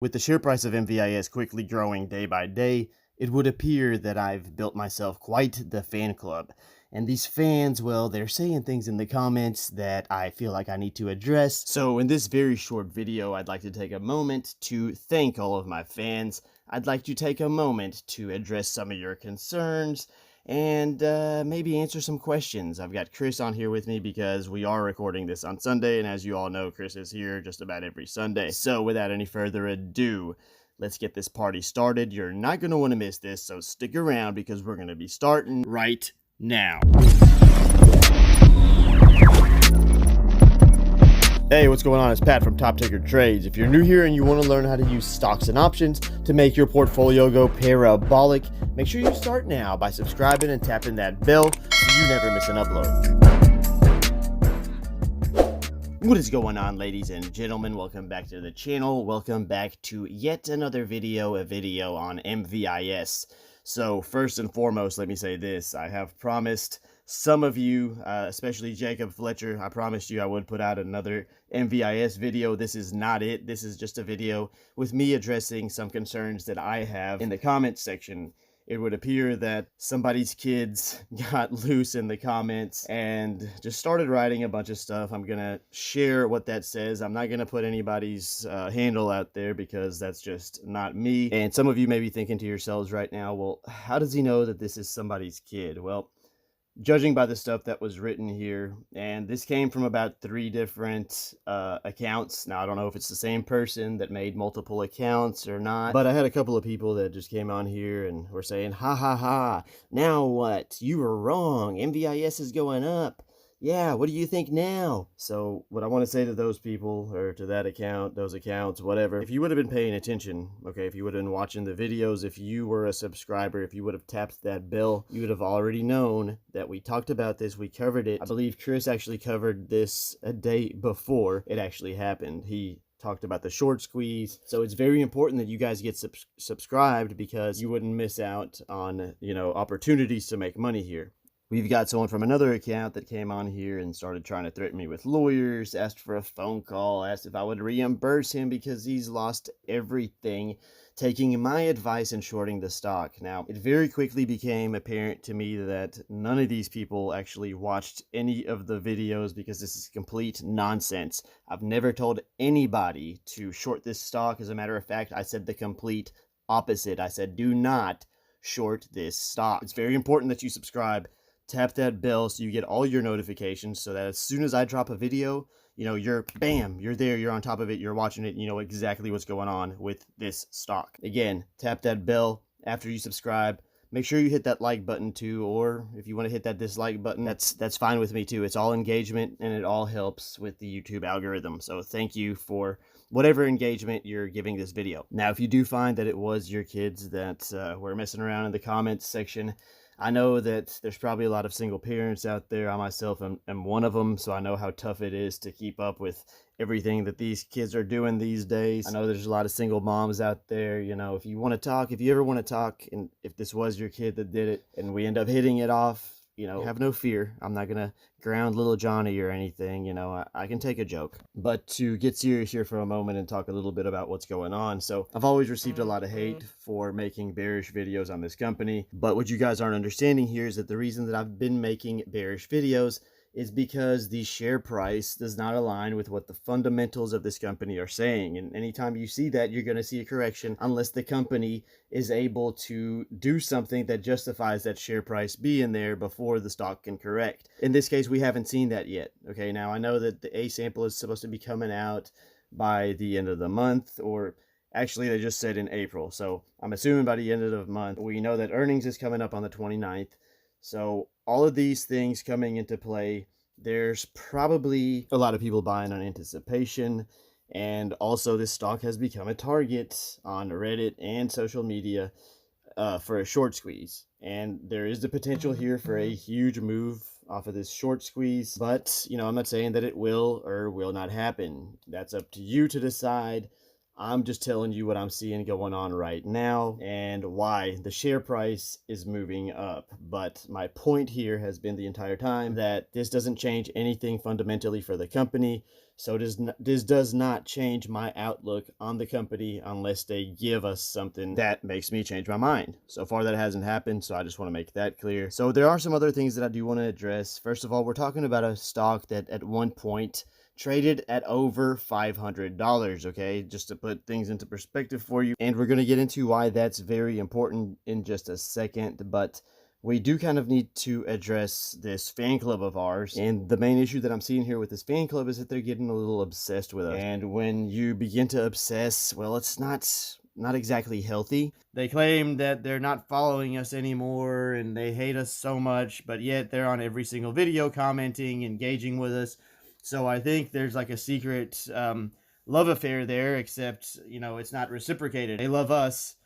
With the share price of MVIS quickly growing day by day, it would appear that I've built myself quite the fan club. And these fans, well, they're saying things in the comments that I feel like I need to address. So in this very short video, I'd like to take a moment to thank all of my fans. I'd like to take a moment to address some of your concerns and maybe answer some questions. I've got Chris on here with me because we are recording this on Sunday, and as you all know, Chris is here just about every Sunday. So without any further ado, let's get this party started. You're not going to want to miss this, so stick around because we're going to be starting right now. Hey, what's going on? It's Pat from Top Ticker Trades. If you're new here and you want to learn how to use stocks and options to make your portfolio go parabolic, make sure you start now by subscribing and tapping that bell so you never miss an upload. What is going on, ladies and gentlemen? Welcome back to the channel. Welcome back to yet another video, a video on MVIS. So first and foremost, let me say this. I have promised some of you, especially Jacob Fletcher, I promised you I would put out another MVIS video. This is not it. This is just a video with me addressing some concerns that I have in the comments section. It would appear that somebody's kids got loose in the comments and just started writing a bunch of stuff. I'm going to share what that says. I'm not going to put anybody's handle out there because that's just not me. And some of you may be thinking to yourselves right now, well, how does he know that this is somebody's kid? Well, judging by the stuff that was written here, and this came from about 3 different accounts. Now, I don't know if it's the same person that made multiple accounts or not, but I had a couple of people that just came on here and were saying, ha ha ha, now what? You were wrong. MVIS is going up. Yeah, what do you think now? So what I want to say to those people, or to that account, those accounts, whatever, if you would have been paying attention, okay, if you would have been watching the videos, if you were a subscriber, if you would have tapped that bell, you would have already known that we talked about this, we covered it. I believe Chris actually covered this a day before it actually happened. He talked about the short squeeze. So it's very important that you guys get subscribed because you wouldn't miss out on, opportunities to make money here. We've got someone from another account that came on here and started trying to threaten me with lawyers, asked for a phone call, asked if I would reimburse him because he's lost everything, taking my advice and shorting the stock. Now, it very quickly became apparent to me that none of these people actually watched any of the videos because this is complete nonsense. I've never told anybody to short this stock. As a matter of fact, I said the complete opposite. I said, do not short this stock. It's very important that you subscribe. Tap that bell so you get all your notifications so that as soon as I drop a video, you're there, you're on top of it, you're watching it, you know exactly what's going on with this stock. Again, tap that bell after you subscribe. Make sure you hit that like button too, or if you want to hit that dislike button, that's fine with me too. It's all engagement and it all helps with the YouTube algorithm. So thank you for whatever engagement you're giving this video. Now, if you do find that it was your kids that were messing around in the comments section, I know that there's probably a lot of single parents out there. I myself am one of them, so I know how tough it is to keep up with everything that these kids are doing these days. I know there's a lot of single moms out there. If you want to talk, if you ever want to talk, and if this was your kid that did it, and we end up hitting it off, have no fear. I'm not going to ground little Johnny or anything. I can take a joke. But to get serious here for a moment and talk a little bit about what's going on. So I've always received a lot of hate for making bearish videos on this company. But what you guys aren't understanding here is that the reason that I've been making bearish videos is because the share price does not align with what the fundamentals of this company are saying. And anytime you see that, you're going to see a correction unless the company is able to do something that justifies that share price being there before the stock can correct. In this case, we haven't seen that yet. Okay, now I know that the A sample is supposed to be coming out by the end of the month, or actually they just said in April. So I'm assuming by the end of the month. We know that earnings is coming up on the 29th. So all of these things coming into play, there's probably a lot of people buying on anticipation. And also this stock has become a target on Reddit and social media for a short squeeze. And there is the potential here for a huge move off of this short squeeze. But, I'm not saying that it will or will not happen. That's up to you to decide. I'm just telling you what I'm seeing going on right now and why the share price is moving up. But my point here has been the entire time that this doesn't change anything fundamentally for the company. So this does not change my outlook on the company unless they give us something that makes me change my mind. So far that hasn't happened, so I just want to make that clear. So there are some other things that I do want to address. First of all, we're talking about a stock that at one point traded at over $500, okay? Just to put things into perspective for you. And we're going to get into why that's very important in just a second, but we do kind of need to address this fan club of ours. And the main issue that I'm seeing here with this fan club is that they're getting a little obsessed with us. And when you begin to obsess, well, it's not exactly healthy. They claim that they're not following us anymore and they hate us so much, but yet they're on every single video commenting, engaging with us. So I think there's like a secret love affair there, except, you know, it's not reciprocated. They love us.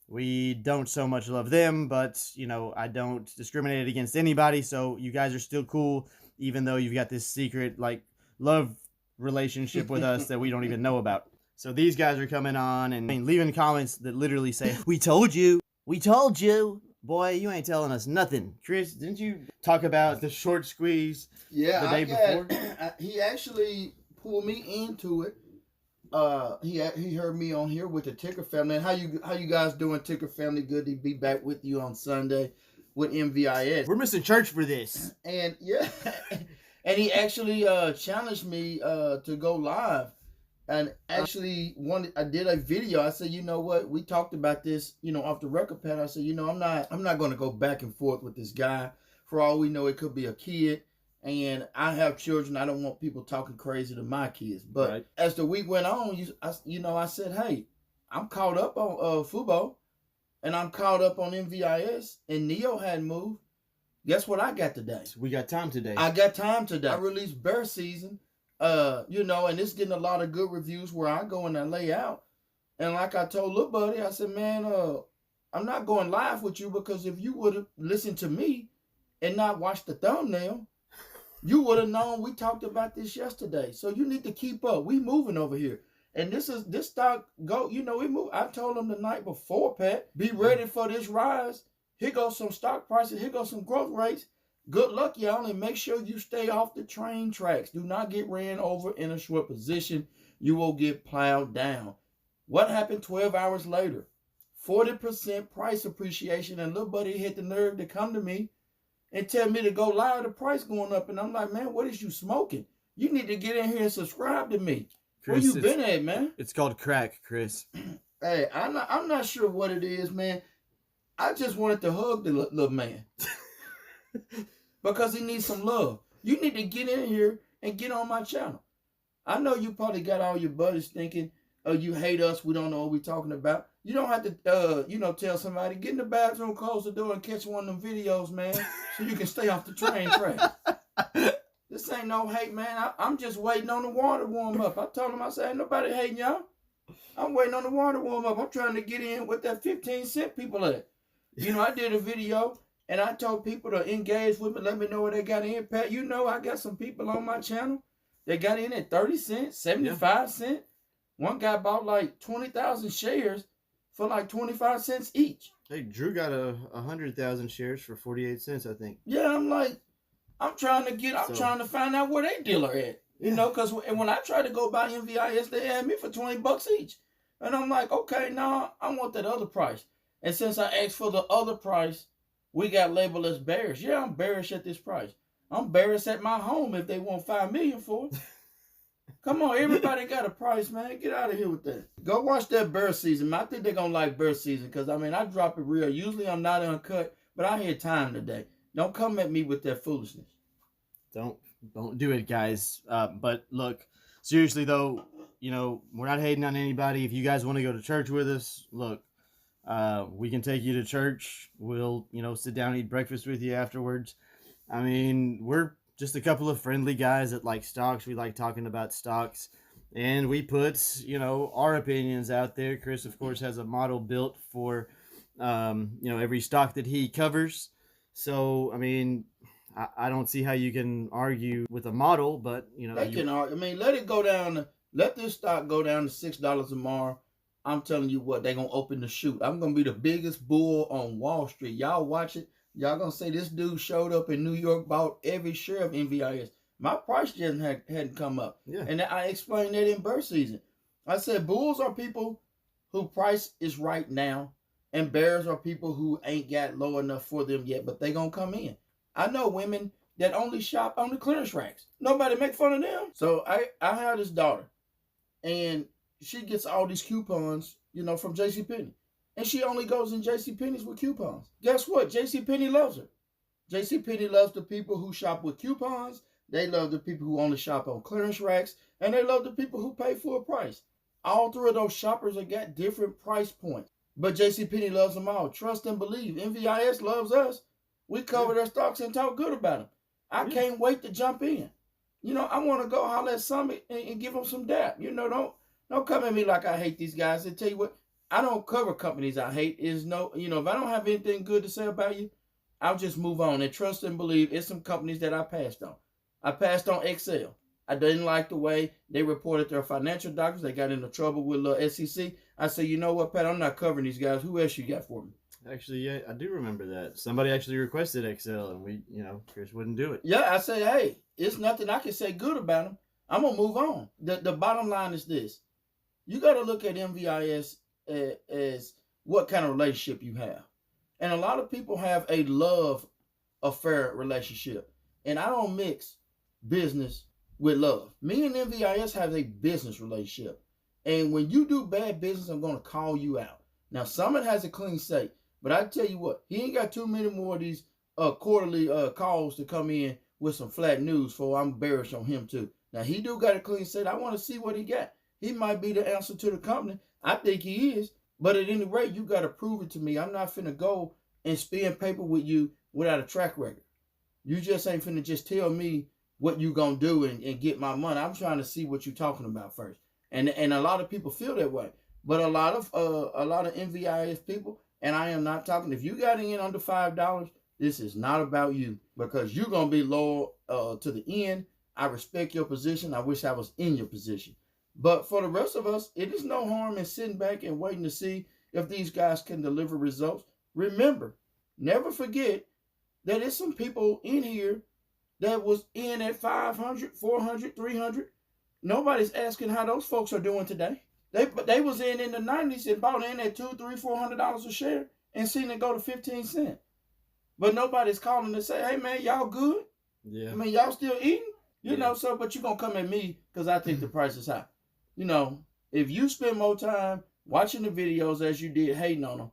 We don't so much love them, but, you know, I don't discriminate against anybody. So you guys are still cool, even though you've got this secret, like, love relationship with us that we don't even know about. So these guys are coming on and leaving comments that literally say, "We told you. We told you." Boy, you ain't telling us nothing. Chris, didn't you talk about the short squeeze the day before? He actually pulled me into it. He heard me on here with the Ticker Family. And how you guys doing, Ticker Family? Good to be back with you on Sunday with MVIS. We're missing church for this. And yeah, and he actually challenged me to go live. And actually, I did a video. I said, you know what? We talked about this, you know, off the record pad. I said, you know, I'm not going to go back and forth with this guy. For all we know, it could be a kid. And I have children. I don't want people talking crazy to my kids. But as the week went on, I said, hey, I'm caught up on Fubo, and I'm caught up on MVIS, and Neo hadn't moved. Guess what I got today? We got time today. I got time today. I released Bear Season. You know, and it's getting a lot of good reviews where I go and I lay out. And like I told little buddy, I said, man, I'm not going live with you because if you would have listened to me and not watched the thumbnail, you would have known we talked about this yesterday. So you need to keep up. We moving over here. And this stock we move. I told them the night before, Pat, be ready for this rise. Here goes some stock prices. Here goes some growth rates. Good luck, y'all, and make sure you stay off the train tracks. Do not get ran over in a short position. You will get plowed down. What happened 12 hours later? 40% price appreciation, and little buddy had the nerve to come to me and tell me to go live, the price going up. And I'm like, man, what is you smoking? You need to get in here and subscribe to me. Chris, where you been at, man? It's called crack, Chris. Hey, I'm not sure what it is, man. I just wanted to hug the little man. Because he needs some love. You need to get in here and get on my channel. I know you probably got all your buddies thinking, oh, you hate us, we don't know what we're talking about. You don't have to, tell somebody, get in the bathroom, close the door, and catch one of them videos, man, so you can stay off the train track. This ain't no hate, man. I'm just waiting on the water to warm up. I told him, I said, ain't nobody hating y'all. I'm waiting on the water to warm up. I'm trying to get in with that 15-cent people at. You know, I did a video. And I told people to engage with me, let me know where they got in. Pat, you know I got some people on my channel. They got in at 30 cents, 75 cents. One guy bought like 20,000 shares for like 25 cents each. Hey, Drew got 100,000 shares for 48 cents, I think. Yeah, I'm trying to find out where they dealer at. You know, because when I tried to go buy MVIS, they had me for $20 each. And I'm like, okay, no, I want that other price. And since I asked for the other price, we got labeled as bearish. Yeah, I'm bearish at this price. I'm bearish at my home if they want $5 million for it. Come on, everybody got a price, man. Get out of here with that. Go watch that Bear Season. I think they're going to like Bear Season because, I drop it real. Usually I'm not uncut, but I had time today. Don't come at me with that foolishness. Don't do it, guys. But look, seriously, though, we're not hating on anybody. If you guys want to go to church with us, look. We can take you to church. We'll, sit down and eat breakfast with you afterwards. I mean, we're just a couple of friendly guys that like stocks. We like talking about stocks. And we put, our opinions out there. Chris, of course, has a model built for, every stock that he covers. So, I mean, I don't see how you can argue with a model, but, They can argue. I mean, let it go down. Let this stock go down to $6 tomorrow. I'm telling you what, they're going to open the chute. I'm going to be the biggest bull on Wall Street. Y'all watch it. Y'all going to say this dude showed up in New York, bought every share of MVIS. My price just hadn't come up. Yeah. And I explained that in bear season. I said bulls are people who price is right now, and bears are people who ain't got low enough for them yet, but they going to come in. I know women that only shop on the clearance racks. Nobody make fun of them. So I have this daughter, and she gets all these coupons, you know, from JCPenney. And she only goes in JCPenney's with coupons. Guess what? JCPenney loves her. JCPenney loves the people who shop with coupons. They love the people who only shop on clearance racks. And they love the people who pay full price. All three of those shoppers have got different price points. But JCPenney loves them all. Trust and believe. MVIS loves us. We cover their stocks and talk good about them. I can't wait to jump in. You know, I want to go holler at Summit and give them some dap. You know, don't come at me like I hate these guys. And tell you what, I don't cover companies I hate. Is no, you know, if I don't have anything good to say about you, I'll just move on. And trust and believe, it's some companies that I passed on. I passed on Excel. I didn't like the way they reported their financial documents. They got into trouble with SEC. I said, you know what, Pat, I'm not covering these guys. Who else you got for me? Actually, yeah, I do remember that. Somebody actually requested Excel, and we, you know, Chris wouldn't do it. Yeah, I said, hey, it's nothing I can say good about them. I'm going to move on. The bottom line is this. You got to look at MVIS as what kind of relationship you have. And a lot of people have a love affair relationship. And I don't mix business with love. Me and MVIS have a business relationship. And when you do bad business, I'm going to call you out. Now, Summit has a clean slate. But I tell you what, he ain't got too many more of these quarterly calls to come in with some flat news for I'm bearish on him too. Now, he do got a clean slate. I want to see what he got. He might be the answer to the company. I think he is. But at any rate, you got to prove it to me. I'm not finna go and spin paper with you without a track record. You just ain't finna just tell me what you gonna do and get my money. I'm trying to see what you're talking about first. And a lot of people feel that way. But a lot of MVIS people, and I am not talking, if you got in under $5, this is not about you because you're going to be loyal to the end. I respect your position. I wish I was in your position. But for the rest of us, it is no harm in sitting back and waiting to see if these guys can deliver results. Remember, never forget that there's some people in here that was in at 500, 400, 300. Nobody's asking how those folks are doing today. They was in the 90s and bought in at $200, $300, $400 a share and seen it go to 15 cents. But nobody's calling to say, hey man, y'all good? Yeah. I mean, y'all still eating? You know, so, but you're going to come at me because I think the price is high. You know, if you spend more time watching the videos as you did hating on them,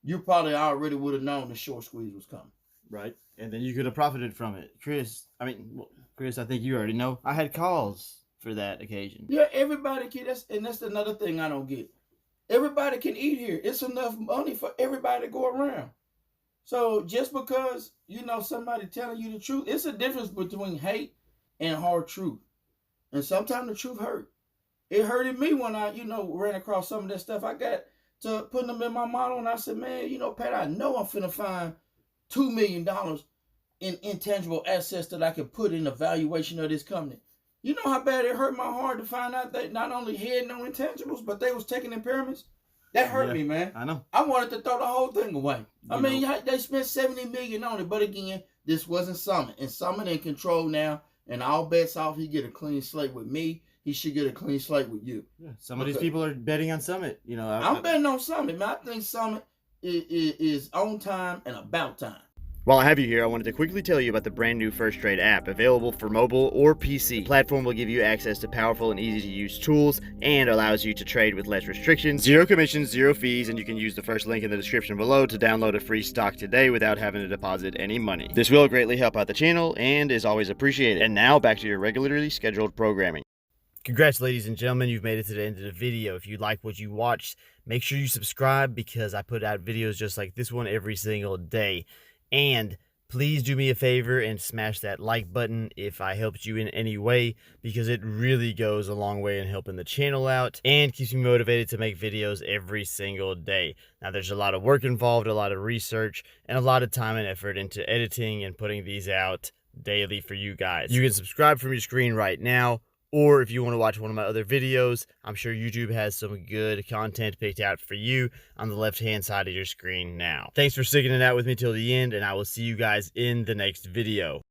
you probably already would have known the short squeeze was coming. Right. And then you could have profited from it. Chris, I think you already know. I had calls for that occasion. Yeah, everybody can. That's another thing I don't get. Everybody can eat here. It's enough money for everybody to go around. So just because, you know, somebody telling you the truth, it's a difference between hate and hard truth. And sometimes the truth hurt. It hurted me when I, you know, ran across some of that stuff. I got to putting them in my model and I said, man, you know, Pat, I know I'm finna find $2 million in intangible assets that I can put in the valuation of this company. You know how bad it hurt my heart to find out that not only had no intangibles, but they was taking impairments? That hurt me, man. I know. I wanted to throw the whole thing away. They spent $70 million on it, but again, this wasn't Summit. And Summit in control now, and all bets off. He get a clean slate with me. He should get a clean slate with you. Yeah, some of these people are betting on Summit. You know, I'm betting on Summit, man. I think Summit is on time and about time. While I have you here, I wanted to quickly tell you about the brand new First Trade app, available for mobile or PC. The platform will give you access to powerful and easy to use tools and allows you to trade with less restrictions, zero commissions, zero fees, and you can use the first link in the description below to download a free stock today without having to deposit any money. This will greatly help out the channel and is always appreciated. And now back to your regularly scheduled programming. Congrats, ladies and gentlemen, you've made it to the end of the video. If you like what you watched, make sure you subscribe because I put out videos just like this one every single day. And please do me a favor and smash that like button if I helped you in any way, because it really goes a long way in helping the channel out and keeps me motivated to make videos every single day. Now, there's a lot of work involved, a lot of research, and a lot of time and effort into editing and putting these out daily for you guys. You can subscribe from your screen right now, Or if you want to watch one of my other videos, I'm sure YouTube has some good content picked out for you on the left-hand side of your screen now. Thanks for sticking it out with me till the end, and I will see you guys in the next video.